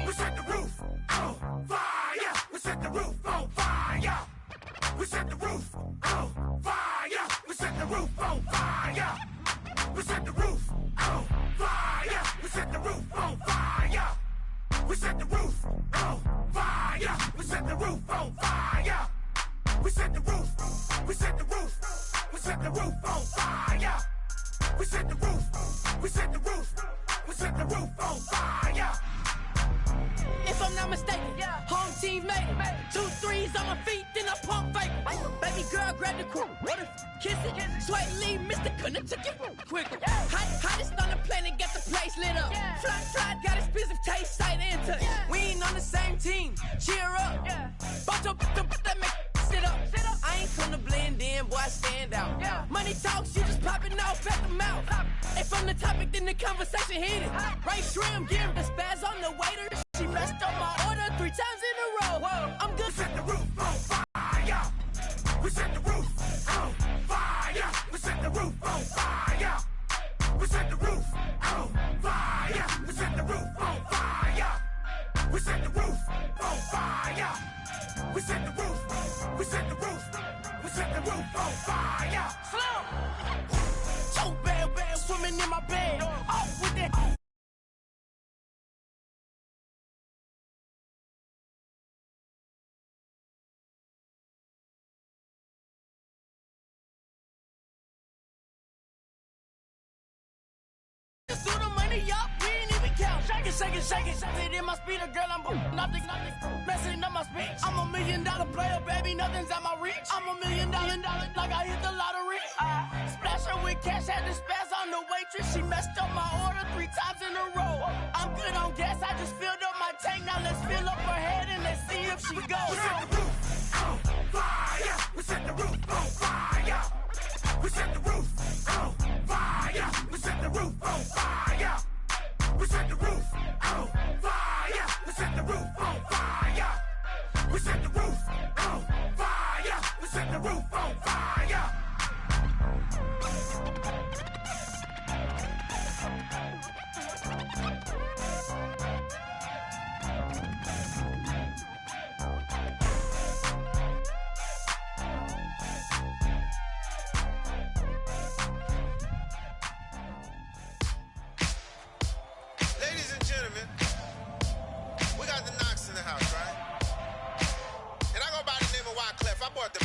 We set the roof on fire. We set the roof on fire. We set the roof on fire. We set the roof on fire. We set the roof on fire. We set the roof on fire. We set the roof on fire. We set the roof on fire. We set the roof. We set the roof. We set the roof on fire. We set the roof. We set the roof. We set the roof on fire. If I'm not mistaken, home team made it. 2 threes on my feet, then I pump fake. Baby girl, grab the quick. What if kiss it? Sweat leave, Mr. Couldn't took it quicker. Hottest on the planet, got the place lit up. Fly, got expensive taste, sight and touch. We ain't on the same team, cheer up. Both up, that make sit up. I ain't come to blend in, boy, I stand out. Money talks, you just popping off at the mouth. If I'm the topic, then the conversation heated. Ray Shrimp, give him the spaz on the waiter. She messed up my order 3 times in a row. I'm good. We set the roof on fire. We set the roof on fire. We set the roof on fire. We set the roof on fire. We set the roof on fire. We set the roof on fire. We set the roof. We set the roof. We set the roof on fire. Slow. So bad, swimming in my bed. Off with that. Shake it. It must be the girl I'm nothing. Messing up my speech. I'm $1 million player, baby. Nothing's at my reach. I'm $1 million, like I hit the lottery. Splash her with cash, had the spaz on the waitress. She messed up my order 3 times in a row. I'm good on gas, I just filled up my tank. Now let's fill up her head and let's see if she goes. We set the roof on fire. We set the roof on fire. We set the roof on fire. We set the roof on fire. We set the roof on fire. We set the roof on fire. We set the roof on fire. We set the roof on fire. Ladies and gentlemen, we got the Knox in the house, right? And I go by the name of Wyclef. I bought the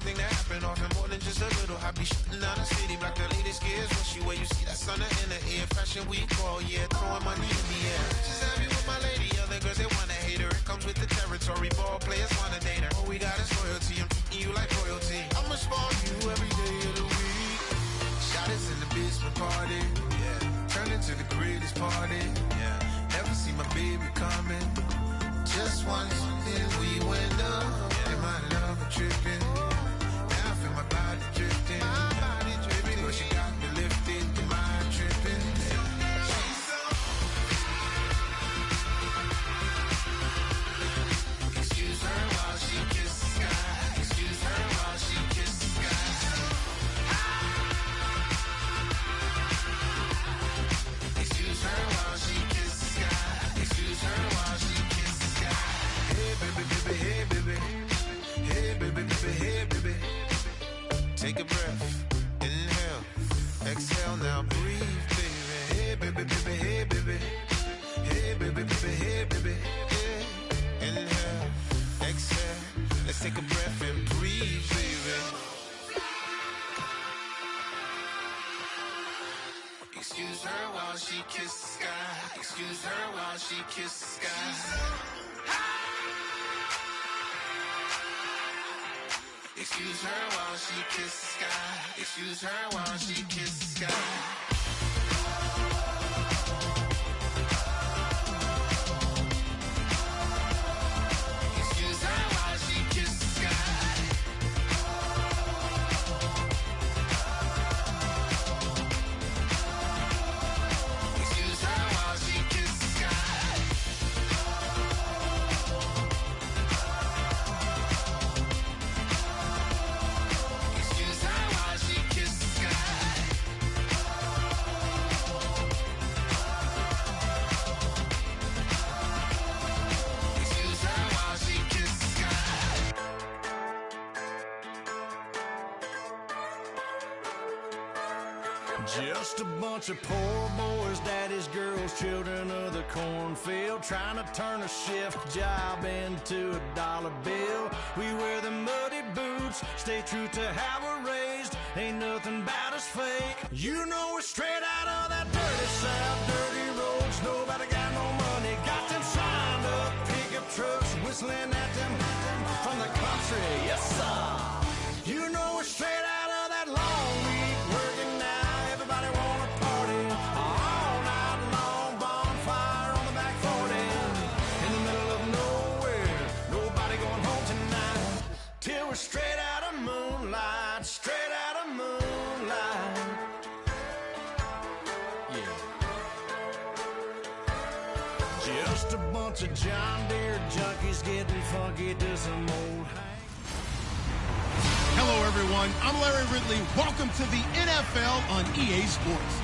thing that happened often more than just a little. I be shutting down the city, black the latest gears. When she where you see that sun in the air. Fashion week all year, throwing money in the air. Just happy with my lady, other girls they wanna hate her. It comes with the territory, ball players wanna date her. All we got is loyalty, I'm treating you like royalty. I'ma spoil you every day of the week. Shot us in the basement party, yeah. Turn into the greatest party, yeah. Never see my baby coming. Just once, then we went up. Yeah. And my love tripping. Now I feel my body drifting. Baby, but she got me lifted. Your mind tripping. She's so. Excuse her while she kisses the sky. Excuse her while she kisses the sky. Excuse her while she kisses the sky. Excuse her while she kisses the sky. Hey baby, baby, hey baby. Hey baby, baby, hey. Excuse her while she kisses the sky. Excuse her while she kisses the sky. Excuse her while she kisses the sky. Just a bunch of poor boys, daddy's girls, children of the cornfield, trying to turn a shift job into a dollar bill. We wear the muddy boots, stay true to how we're raised. Ain't nothing about us fake. You know we're straight out of that dirty south, dirty roads. Nobody got no money, got them signed up pickup trucks, whistling at them from the country. Yes, sir. You know we're straight out of that long week working now. Everybody wanna party all night long, bonfire on the back 40, in the middle of nowhere, nobody going home tonight, till we're straight out of moonlight, straight out of moonlight. Yeah. Just a bunch of John Deere junkies getting funky to some old Hello, everyone. I'm Larry Ridley. Welcome to the NFL on EA Sports.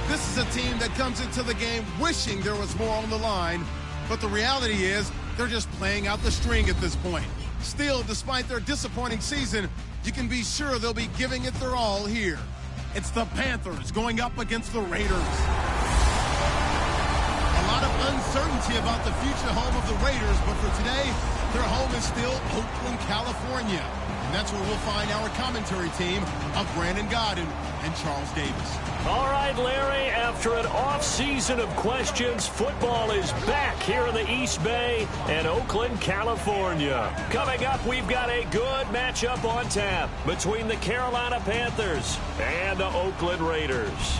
This is a team that comes into the game wishing there was more on the line, but the reality is they're just playing out the string at this point. Still, despite their disappointing season, you can be sure they'll be giving it their all here. It's the Panthers going up against the Raiders. A lot of uncertainty about the future home of the Raiders, but for today, their home is still Oakland, California. And that's where we'll find our commentary team of Brandon Godden and Charles Davis. All right, Larry, after an off-season of questions, football is back here in the East Bay and Oakland, California. Coming up, we've got a good matchup on tap between the Carolina Panthers and the Oakland Raiders.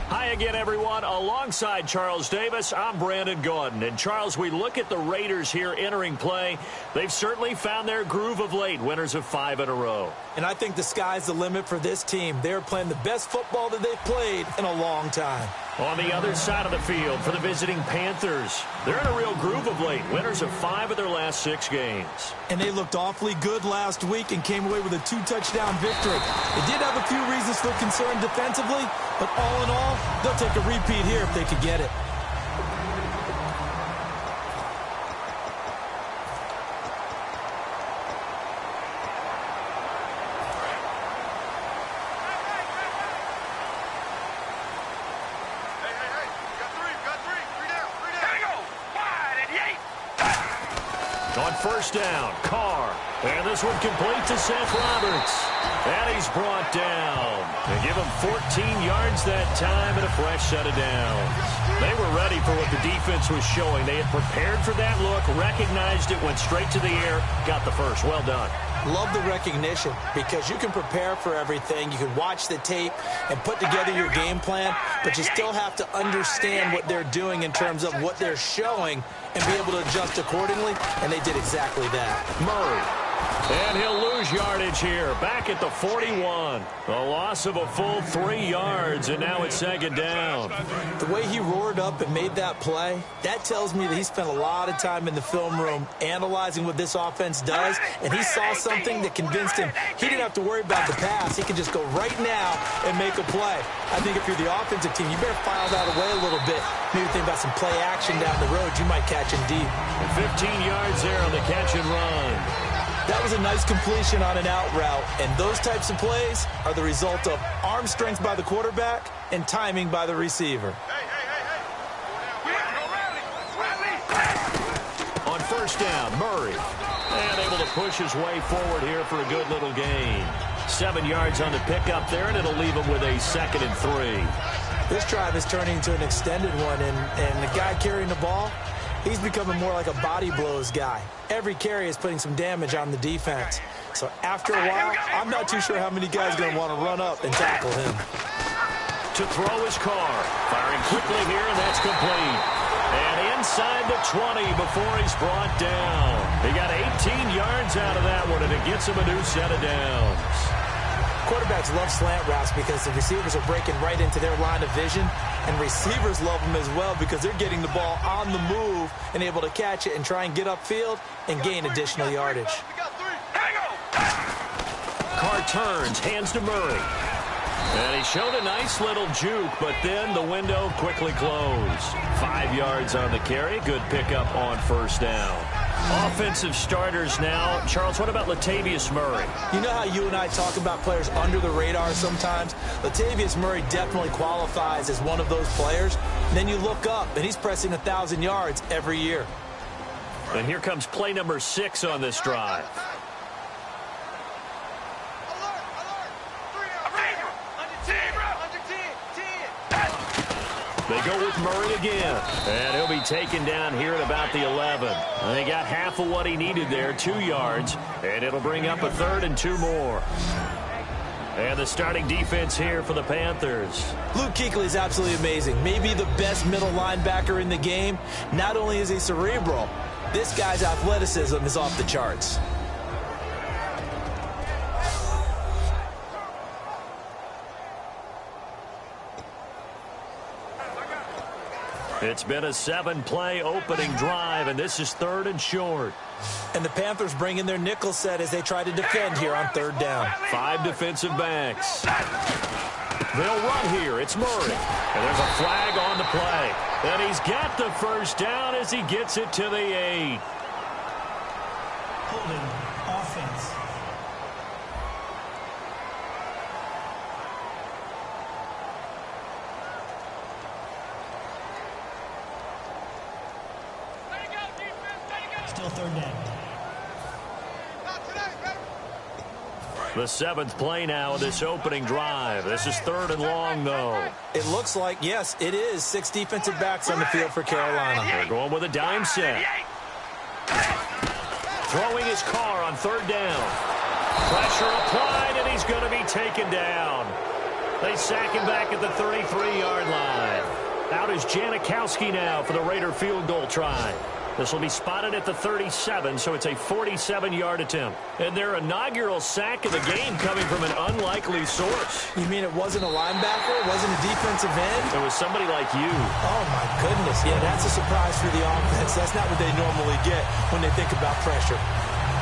Hi again, everyone. Alongside Charles Davis, I'm Brandon Gaudin. And, Charles, we look at the Raiders here entering play. They've certainly found their groove of late, winners of 5 in a row. And I think the sky's the limit for this team. They're playing the best football that they've played in a long time. On the other side of the field for the visiting Panthers, they're in a real groove of late, winners of 5 of their last 6 games. And they looked awfully good last week and came away with a 2-touchdown victory. They did have a few reasons for concern defensively, but all in all, they'll take a repeat here if they could get it. On first down, Carr. And this one complete to Seth Roberts. And he's brought down. They give him 14 yards that time and a fresh set of downs. They were ready for what the defense was showing. They had prepared for that look, recognized it, went straight to the air, got the first. Well done. Love the recognition because you can prepare for everything. You can watch the tape and put together your game plan, but you still have to understand what they're doing in terms of what they're showing and be able to adjust accordingly, and they did exactly that. Murray. And he'll lose yardage here, back at the 41. A loss of a full 3 yards, and now it's second down. The way he roared up and made that play, that tells me that he spent a lot of time in the film room analyzing what this offense does, and he saw something that convinced him he didn't have to worry about the pass. He can just go right now and make a play. I think if you're the offensive team, you better file that away a little bit. Maybe think about some play action down the road. You might catch him deep. 15 yards there on the catch and run. That was a nice completion on an out route, and those types of plays are the result of arm strength by the quarterback and timing by the receiver. On first down, Murray. And able to push his way forward here for a good little gain. 7 yards on the pickup there, and it'll leave him with a 2nd and 3. This drive is turning into an extended one, and the guy carrying the ball, he's becoming more like a body blows guy. Every carry is putting some damage on the defense. So after a while, I'm not too sure how many guys are going to want to run up and tackle him. To throw his car. Firing quickly here, and that's complete. And inside the 20 before he's brought down. He got 18 yards out of that one, and it gets him a new set of downs. Quarterbacks love slant routes because the receivers are breaking right into their line of vision, and receivers love them as well because they're getting the ball on the move and able to catch it and try and get upfield and gain additional yardage. Carr turns, hands to Murray. And he showed a nice little juke, but then the window quickly closed. 5 yards on the carry. Good pickup on first down. Offensive starters now. Charles, what about Latavius Murray? You know how you and I talk about players under the radar sometimes? Latavius Murray definitely qualifies as one of those players. And then you look up, and he's pressing 1,000 yards every year. And here comes play number 6 on this drive. They go with Murray again, and he'll be taken down here at about the 11. And they got half of what he needed there, 2 yards, and it'll bring up a 3rd and 2 more. And the starting defense here for the Panthers. Luke Kuechly is absolutely amazing. Maybe the best middle linebacker in the game. Not only is he cerebral, this guy's athleticism is off the charts. It's been a 7-play opening drive, and this is 3rd and short. And the Panthers bring in their nickel set as they try to defend here on 3rd down. 5 defensive backs. They'll run here. It's Murray. And there's a flag on the play. And he's got the first down as he gets it to the 8. Holding offense. Still 3rd down. The 7th play now of this opening drive. This is 3rd and long, though. It looks like, yes, it is 6 defensive backs on the field for Carolina. They're going with a dime set. Throwing his car on 3rd down. Pressure applied, and he's going to be taken down. They sack him back at the 33-yard line. Out is Janikowski now for the Raider field goal try. This will be spotted at the 37, so it's a 47-yard attempt. And their inaugural sack of the game coming from an unlikely source. You mean it wasn't a linebacker? It wasn't a defensive end? It was somebody like you. Oh, my goodness. Yeah, that's a surprise for the offense. That's not what they normally get when they think about pressure.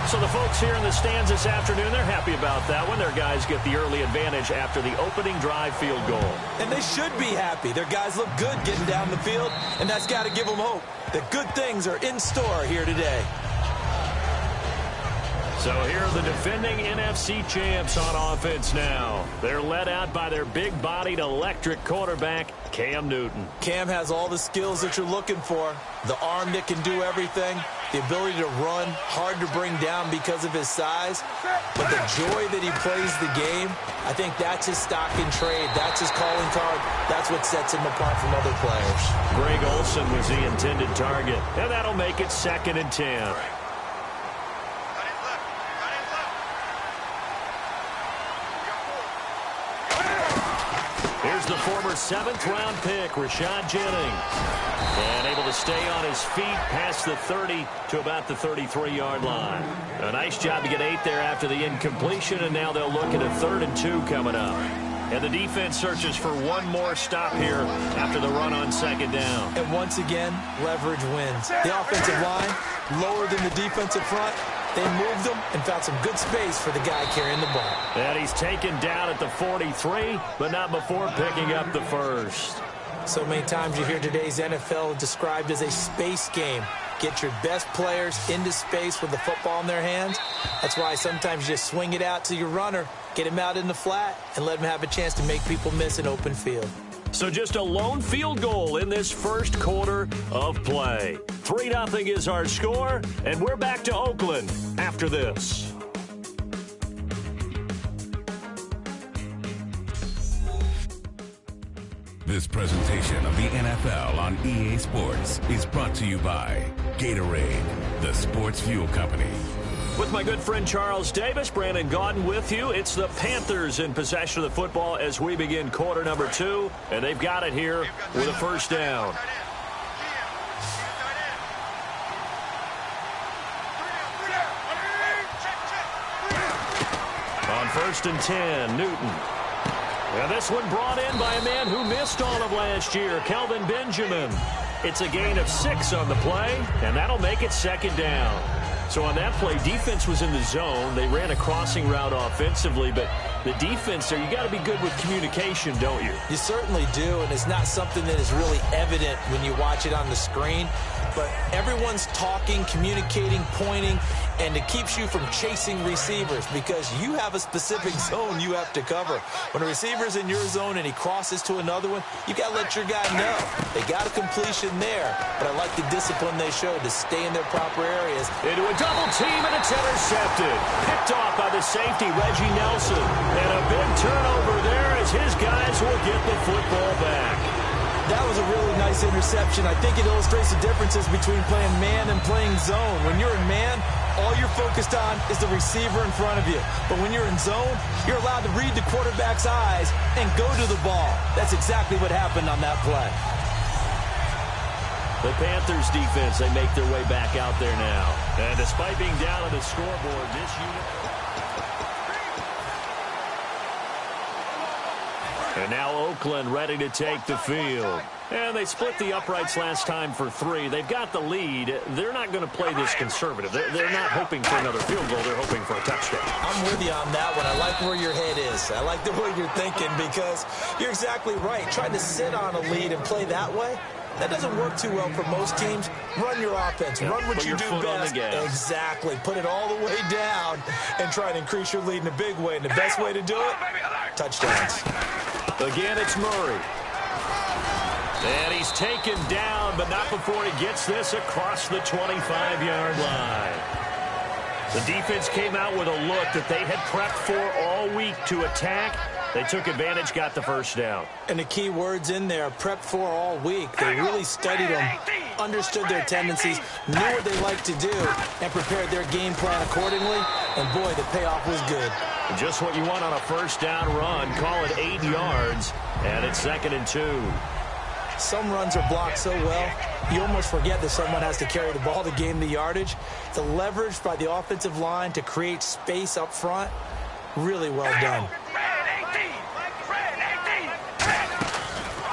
So the folks here in the stands this afternoon, they're happy about that when their guys get the early advantage after the opening drive field goal. And they should be happy. Their guys look good getting down the field, and that's got to give them hope that good things are in store here today. So here are the defending NFC champs on offense now. They're led out by their big-bodied electric quarterback, Cam Newton. Cam has all the skills that you're looking for. The arm that can do everything. The ability to run, hard to bring down because of his size. But the joy that he plays the game, I think that's his stock in trade. That's his calling card. That's what sets him apart from other players. Greg Olsen was the intended target. And that'll make it 2nd and 10. Here's the former 7th-round pick, Rashad Jennings. And able to stay on his feet past the 30 to about the 33-yard line. A nice job to get 8 there after the incompletion, and now they'll look at a 3rd and 2 coming up. And the defense searches for one more stop here after the run on 2nd down. And once again, leverage wins. The offensive line, lower than the defensive front. They moved them and found some good space for the guy carrying the ball. And he's taken down at the 43, but not before picking up the first. So many times you hear today's NFL described as a space game. Get your best players into space with the football in their hands. That's why sometimes you just swing it out to your runner, get him out in the flat, and let him have a chance to make people miss an open field. So just a lone field goal in this first quarter of play. 3-0 is our score, and we're back to Oakland after this. This presentation of the NFL on EA Sports is brought to you by Gatorade, the sports fuel company. With my good friend Charles Davis, Brandon Gaudin with you. It's the Panthers in possession of the football as we begin quarter number 2, and they've got it here with a first down. On 1st and 10, Newton. And this one brought in by a man who missed all of last year, Kelvin Benjamin. It's a gain of 6 on the play, and that'll make it 2nd down. So on that play, defense was in the zone. They ran a crossing route offensively, but the defense there, you got to be good with communication, don't you? You certainly do, and it's not something that is really evident when you watch it on the screen. But everyone's talking, communicating, pointing, and it keeps you from chasing receivers because you have a specific zone you have to cover. When a receiver's in your zone and he crosses to another one, you got to let your guy know. They got a completion there, but I like the discipline they showed to stay in their proper areas. Into a double team, and it's intercepted. Picked off by the safety, Reggie Nelson. And a big turnover there as his guys will get the football back. That was a really nice interception. I think it illustrates the differences between playing man and playing zone. When you're in man, all you're focused on is the receiver in front of you. But when you're in zone, you're allowed to read the quarterback's eyes and go to the ball. That's exactly what happened on that play. The Panthers defense, they make their way back out there now. And despite being down on the scoreboard, this unit... And now Oakland ready to take the field. And they split the uprights last time for 3. They've got the lead. They're not going to play this conservative. They're not hoping for another field goal. They're hoping for a touchdown. I'm with you on that one. I like where your head is. I like the way you're thinking because you're exactly right. Trying to sit on a lead and play that way, that doesn't work too well for most teams. Run your offense. Run what you do best. Exactly. Put it all the way down and try to increase your lead in a big way. And the best way to do it, touchdowns. Again, it's Murray. And he's taken down, but not before he gets this across the 25-yard line. The defense came out with a look that they had prepped for all week to attack. They took advantage, got the first down. And the key words in there, prepped for all week. They really studied them, understood their tendencies, knew what they liked to do, and prepared their game plan accordingly. And, boy, the payoff was good. Just what you want on a first down run. Call it 8 yards, and it's 2nd and 2. Some runs are blocked so well, you almost forget that someone has to carry the ball to gain the yardage. The leverage by the offensive line to create space up front, really well done.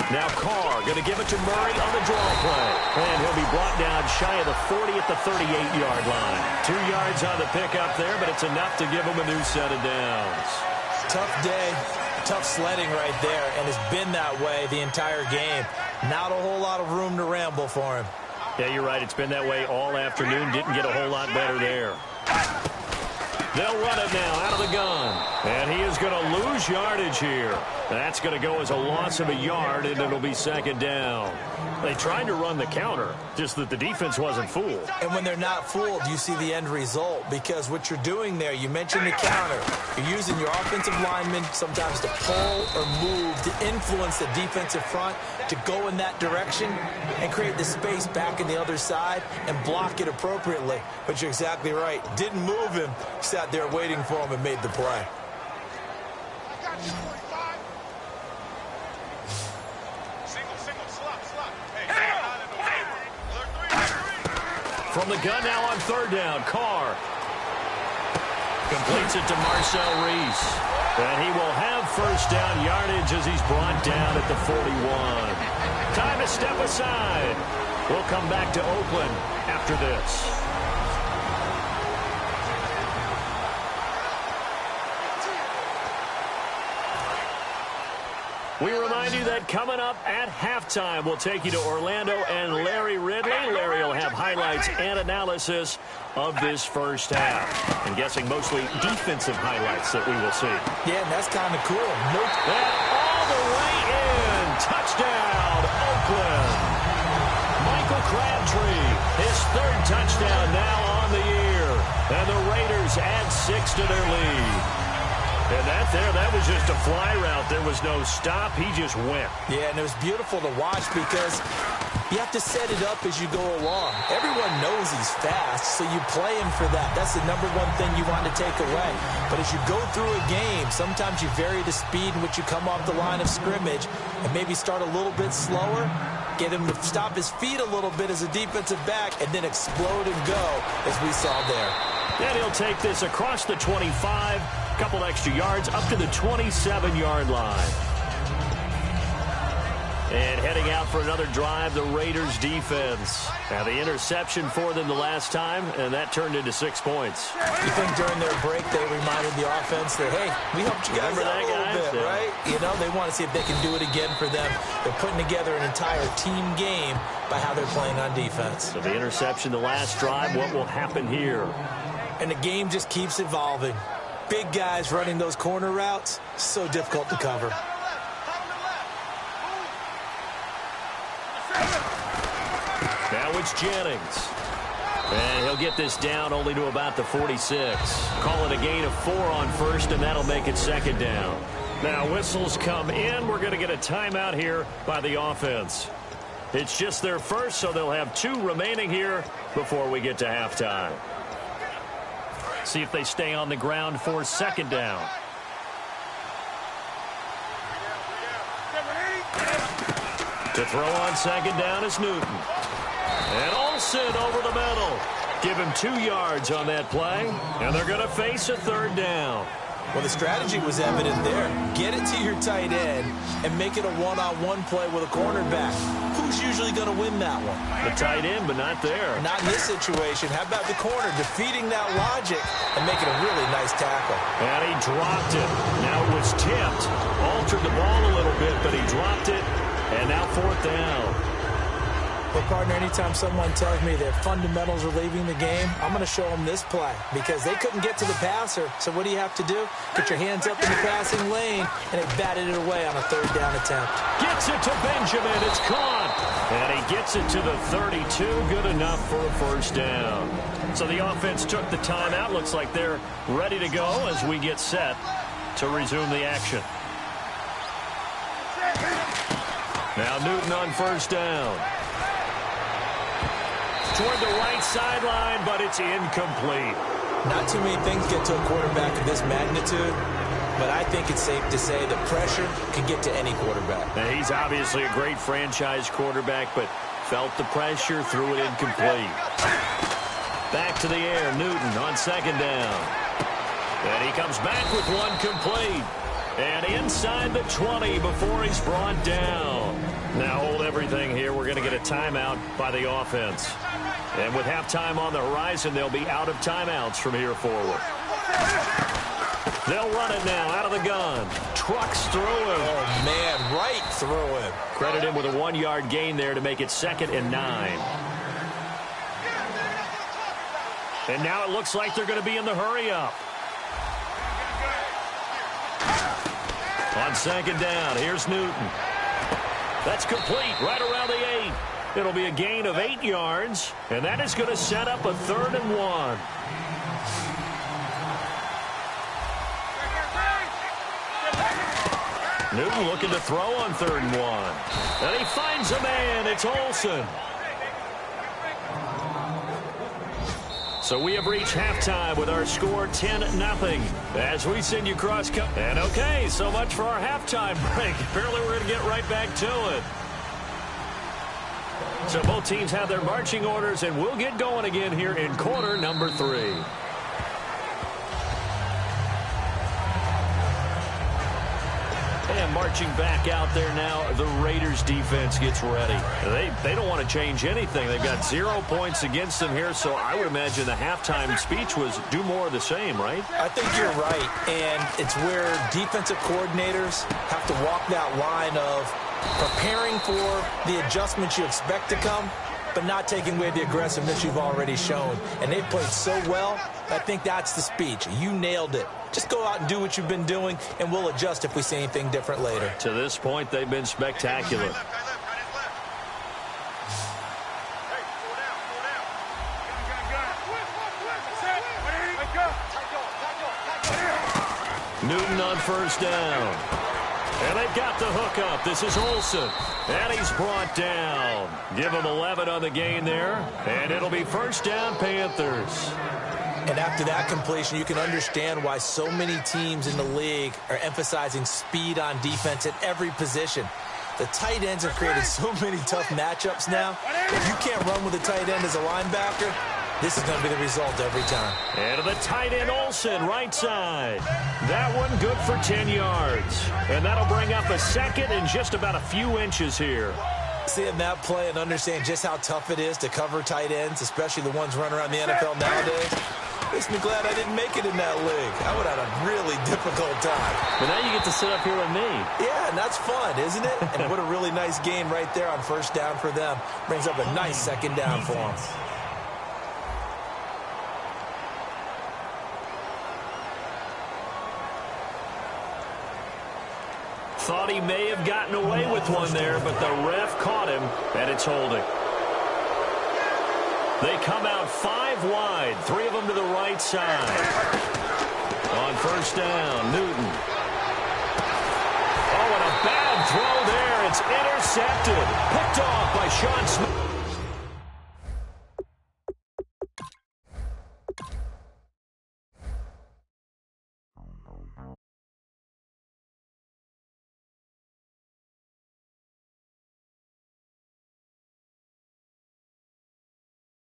Now Carr going to give it to Murray on the draw play. And he'll be brought down shy of the 40 at the 38-yard line. 2 yards on the pickup there, but it's enough to give him a new set of downs. Tough day, tough sledding right there, and it's been that way the entire game. Not a whole lot of room to ramble for him. Yeah, you're right. It's been that way all afternoon. Didn't get a whole lot better there. They'll run it now out of the gun. And he is going to lose yardage here. That's going to go as a loss of a yard, and it'll be 2nd down. They tried to run the counter, just that the defense wasn't fooled. And when they're not fooled, you see the end result. Because what you're doing there, you mentioned the counter. You're using your offensive linemen sometimes to pull or move to influence the defensive front to go in that direction and create the space back in the other side and block it appropriately. But you're exactly right. Didn't move him. Sat there waiting for him and made the play. From the gun now on 3rd down, Carr completes it to Marcel Reese. And he will have first down yardage as he's brought down at the 41. Time to step aside. We'll come back to Oakland after this. We remind you that coming up at halftime, we'll take you to Orlando and Larry Ridley. Larry will have highlights and analysis of this first half. I'm guessing mostly defensive highlights that we will see. Yeah, and that's kind of cool. And all the way in. Touchdown, Oakland. Michael Crabtree, his 3rd touchdown now on the year. And the Raiders add 6 to their lead. And that was just a fly route. There was no stop. He just went. Yeah, and it was beautiful to watch because you have to set it up as you go along. Everyone knows he's fast, so you play him for that. That's the number one thing you want to take away. But as you go through a game, sometimes you vary the speed in which you come off the line of scrimmage and maybe start a little bit slower, get him to stop his feet a little bit as a defensive back, and then explode and go, as we saw there. And he'll take this across the 25, couple extra yards, up to the 27-yard line. And heading out for another drive, the Raiders defense. Now the interception for them the last time, and that turned into 6 points. You think during their break they reminded the offense that, hey, we helped you guys out a little bit, right? You know, they want to see if they can do it again for them. They're putting together an entire team game by how they're playing on defense. So the interception the last drive, what will happen here? And the game just keeps evolving. Big guys running those corner routes, so difficult to cover. Now it's Jennings. And he'll get this down only to about the 46. Call it a gain of 4 on first, and that'll make it second down. Now whistles come in. We're going to get a timeout here by the offense. It's just their first, so they'll have 2 remaining here before we get to halftime. See if they stay on the ground for second down. To throw on second down is Newton. And Olsen over the middle. Give him 2 yards on that play, and they're going to face a third down. Well, the strategy was evident there. Get it to your tight end and make it a one-on-one play with a cornerback. Who's usually going to win that one? The tight end, but not there. Not in this situation. How about the corner defeating that logic and making a really nice tackle? And he dropped it. Now it was tipped. Altered the ball a little bit, but he dropped it. And now fourth down. Well, partner, anytime someone tells me their fundamentals are leaving the game, I'm going to show them this play because they couldn't get to the passer. So what do you have to do? Put your hands up in the passing lane, and they batted it away on a third down attempt. Gets it to Benjamin. It's caught. And he gets it to the 32. Good enough for a first down. So the offense took the timeout. Looks like they're ready to go as we get set to resume the action. Now Newton on first down. Toward the right sideline, but it's incomplete. Not too many things get to a quarterback of this magnitude, but I think it's safe to say the pressure can get to any quarterback. Now, he's obviously a great franchise quarterback, but felt the pressure, threw it incomplete. Back to the air, Newton on second down. And he comes back with one complete. And inside the 20 before he's brought down. Now hold everything here. We're going to get a timeout by the offense. And with halftime on the horizon, they'll be out of timeouts from here forward. They'll run it now out of the gun. Trucks through him. Oh, man, right through him. Credit him with a 1-yard gain there to make it 2nd and 9. And now it looks like they're going to be in the hurry-up. On second down, here's Newton. That's complete right around the 8. It'll be a gain of 8 yards, and that is going to set up a 3rd and 1. Newton looking to throw on 3rd and 1. And he finds a man. It's Olsen. So we have reached halftime with our score 10-0 as we send you cross-country. And okay, so much for our halftime break. Apparently we're going to get right back to it. So both teams have their marching orders, and we'll get going again here in quarter number 3. And marching back out there now, the Raiders defense gets ready. They don't want to change anything. They've got 0 points against them here, so I would imagine the halftime speech was do more of the same, right? I think you're right, and it's where defensive coordinators have to walk that line of preparing for the adjustments you expect to come, but not taking away the aggressiveness you've already shown. And they've played so well, I think that's the speech. You nailed it. Just go out and do what you've been doing, and we'll adjust if we see anything different later. To this point, they've been spectacular. Newton on first down. And they've got the hook up. This is Olsen. And he's brought down. Give him 11 on the gain there. And it'll be first down, Panthers. And after that completion, you can understand why so many teams in the league are emphasizing speed on defense at every position. The tight ends have created so many tough matchups now. If you can't run with a tight end as a linebacker, this is going to be the result every time. And the tight end, Olsen, right side. That one good for 10 yards. And that'll bring up a second in just about a few inches here. Seeing that play and understand just how tough it is to cover tight ends, especially the ones running around the NFL nowadays, makes me glad I didn't make it in that league. I would have had a really difficult time. But now you get to sit up here with me. Yeah, and that's fun, isn't it? And what a really nice game right there on first down for them. Brings up a nice second down for them. Thought he may have gotten away with one there, but the ref caught him, and it's holding. They come out 5 wide, 3 of them to the right side. On first down, Newton. Oh, and a bad throw there. It's intercepted. Picked off by Sean Smith.